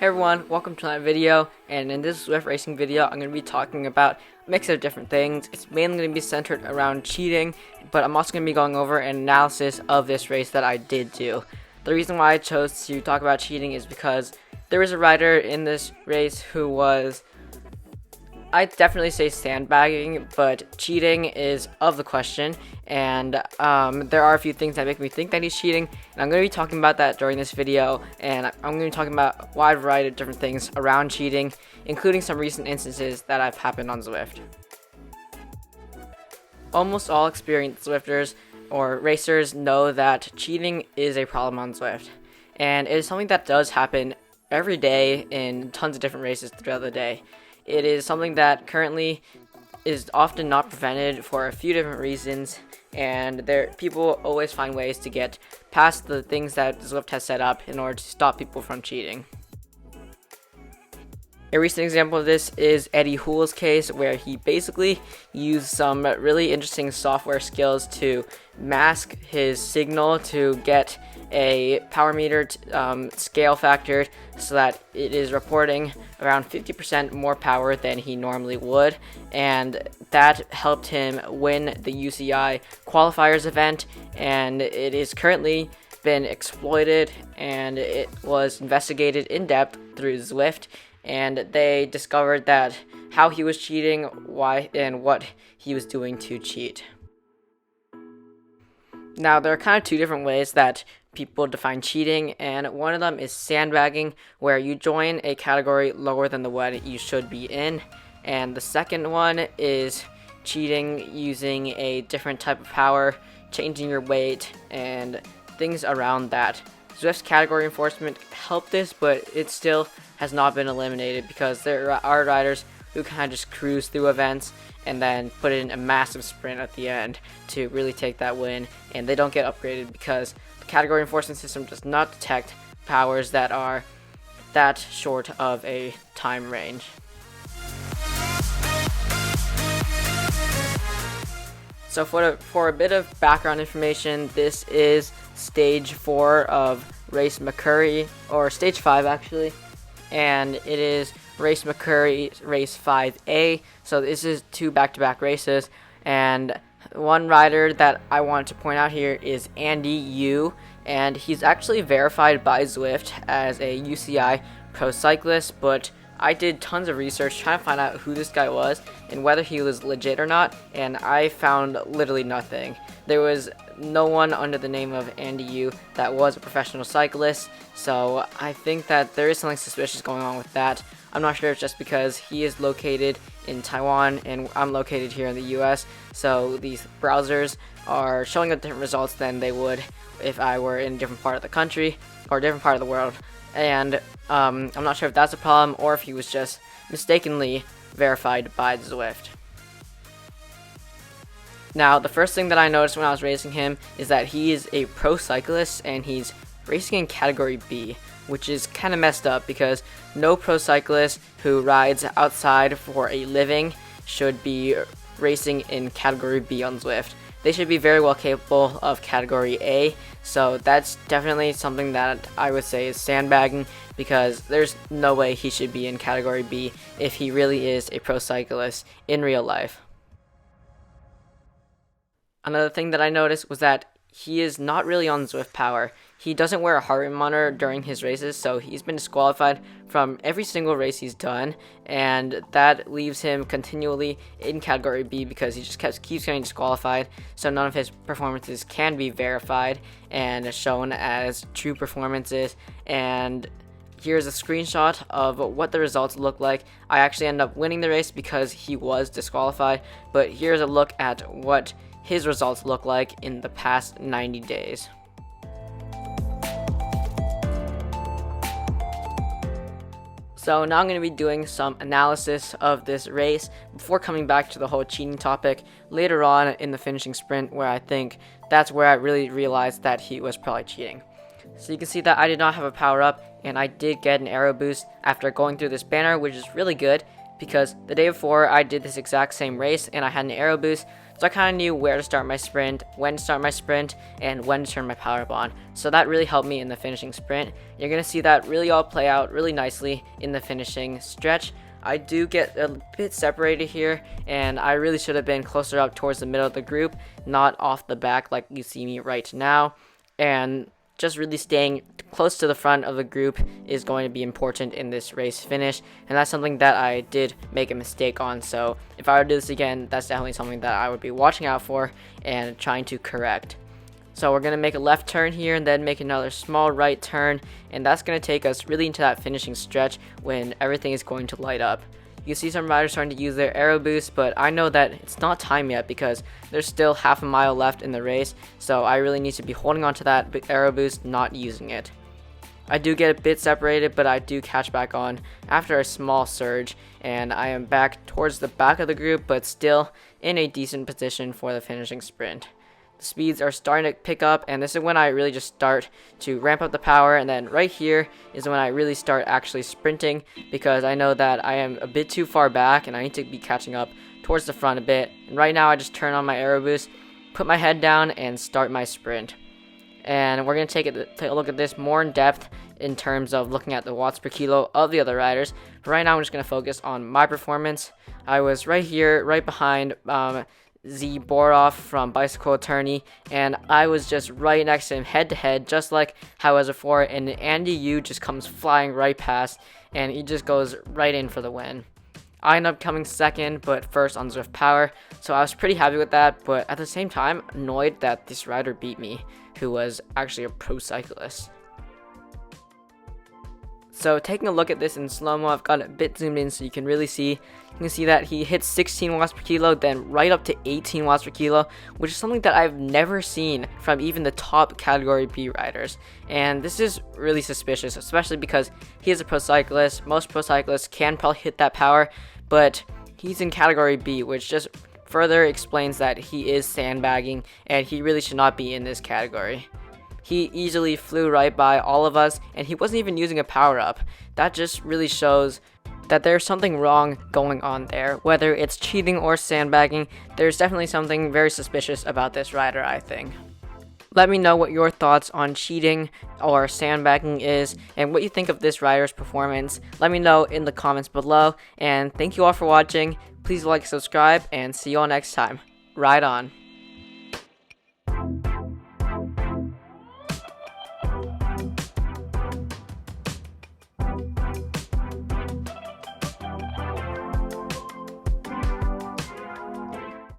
Hey everyone, welcome to my video, and in this Zwift racing video I'm going to be talking about a mix of different things. It's mainly going to be centered around cheating, but I'm also going to be going over an analysis of this race that I did do. The reason why I chose to talk about cheating is because there was a rider in this race who was, I'd definitely say, sandbagging, but cheating is of the question, and there are a few things that make me think that he's cheating, and I'm going to be talking about that during this video, and I'm going to be talking about a wide variety of different things around cheating, including some recent instances that have happened on Zwift. Almost all experienced Zwifters or racers know that cheating is a problem on Zwift, and it is something that does happen every day in tons of different races throughout the day. It is something that currently is often not prevented for a few different reasons, and people always find ways to get past the things that Zwift has set up in order to stop people from cheating. A recent example of this is Eddie Hoole's case, where he basically used some really interesting software skills to mask his signal to get a power meter scale factored so that it is reporting around 50% more power than he normally would, and that helped him win the UCI qualifiers event, and it is currently been exploited, and it was investigated in depth through Zwift, and they discovered that how he was cheating, why, and what he was doing to cheat. Now, there are kind of two different ways that people define cheating, and one of them is sandbagging, where you join a category lower than the one you should be in, and the second one is cheating using a different type of power, changing your weight, and things around that. Zwift's category enforcement helped this, but it still has not been eliminated because there are riders who kind of just cruise through events and then put in a massive sprint at the end to really take that win, and they don't get upgraded because the category enforcement system does not detect powers that are that short of a time range. So for a bit of background information, this is stage 4 of Race McCurry, or stage 5 actually, and it is Race McCurry Race 5A. So this is 2 back-to-back races, and one rider that I want to point out here is Andy Yu, and he's actually verified by Zwift as a UCI pro cyclist, but I did tons of research trying to find out who this guy was and whether he was legit or not, and I found literally nothing. There was no one under the name of Andy Yu that was a professional cyclist, so I think that there is something suspicious going on with that. I'm not sure if it's just because he is located in Taiwan and I'm located here in the US, so these browsers are showing up different results than they would if I were in a different part of the country or a different part of the world. And I'm not sure if that's a problem or if he was just mistakenly verified by Zwift. Now, the first thing that I noticed when I was racing him is that he is a pro cyclist and he's racing in category B, which is kind of messed up because no pro cyclist who rides outside for a living should be racing in category B on Zwift. They should be very well capable of category A, so that's definitely something that I would say is sandbagging, because there's no way he should be in category B if he really is a pro cyclist in real life. Another thing that I noticed was that he is not really on Zwift power. He doesn't wear a heart rate monitor during his races, so he's been disqualified from every single race he's done, and that leaves him continually in category B because he just keeps getting disqualified, so none of his performances can be verified and shown as true performances. And here's a screenshot of what the results look like. I actually ended up winning the race because he was disqualified, but here's a look at what his results look like in the past 90 days. So now I'm going to be doing some analysis of this race before coming back to the whole cheating topic later on in the finishing sprint, where I think that's where I really realized that he was probably cheating. So you can see that I did not have a power up, and I did get an aero boost after going through this banner, which is really good. because the day before I did this exact same race and I had an aero boost, so I kind of knew where to start my sprint, when to start my sprint, and when to turn my power up on. So that really helped me in the finishing sprint. You're going to see that really all play out really nicely in the finishing stretch. I do get a bit separated here, and I really should have been closer up towards the middle of the group, not off the back like you see me right now. And just really staying close to the front of the group is going to be important in this race finish, and that's something that I did make a mistake on. So if I were to do this again, that's definitely something that I would be watching out for and trying to correct. So we're going to make a left turn here and then make another small right turn, and that's going to take us really into that finishing stretch when everything is going to light up. You see some riders starting to use their aero boost, but I know that it's not time yet because there's still half a mile left in the race, so I really need to be holding on to that aero boost, not using it. I do get a bit separated, but I do catch back on after a small surge, and I am back towards the back of the group, but still in a decent position for the finishing sprint. The speeds are starting to pick up, and this is when I really just start to ramp up the power, and then right here is when I really start actually sprinting, because I know that I am a bit too far back and I need to be catching up towards the front a bit. And right now I just turn on my aero boost, put my head down, and start my sprint. And we're going to take a look at this more in depth in terms of looking at the watts per kilo of the other riders. But right now I'm just going to focus on my performance. I was right here, right behind Z Borov from Bicycle Attorney, and I was just right next to him head to head, just like how I was before, and Andy Yu just comes flying right past, and he just goes right in for the win. I ended up coming second, but first on Zwift Power, so I was pretty happy with that, but at the same time, annoyed that this rider beat me, who was actually a pro cyclist. So taking a look at this in slow-mo, I've got it a bit zoomed in so you can really see. You can see that he hits 16 watts per kilo, then right up to 18 watts per kilo, which is something that I've never seen from even the top category B riders. And this is really suspicious, especially because he is a pro cyclist. Most pro cyclists can probably hit that power, but he's in category B, which just further explains that he is sandbagging, and he really should not be in this category. He easily flew right by all of us, and he wasn't even using a power-up. That just really shows that there's something wrong going on there. Whether it's cheating or sandbagging, there's definitely something very suspicious about this rider, I think. Let me know what your thoughts on cheating or sandbagging is, and what you think of this rider's performance. Let me know in the comments below, and thank you all for watching. Please like, subscribe, and see you all next time. Ride on.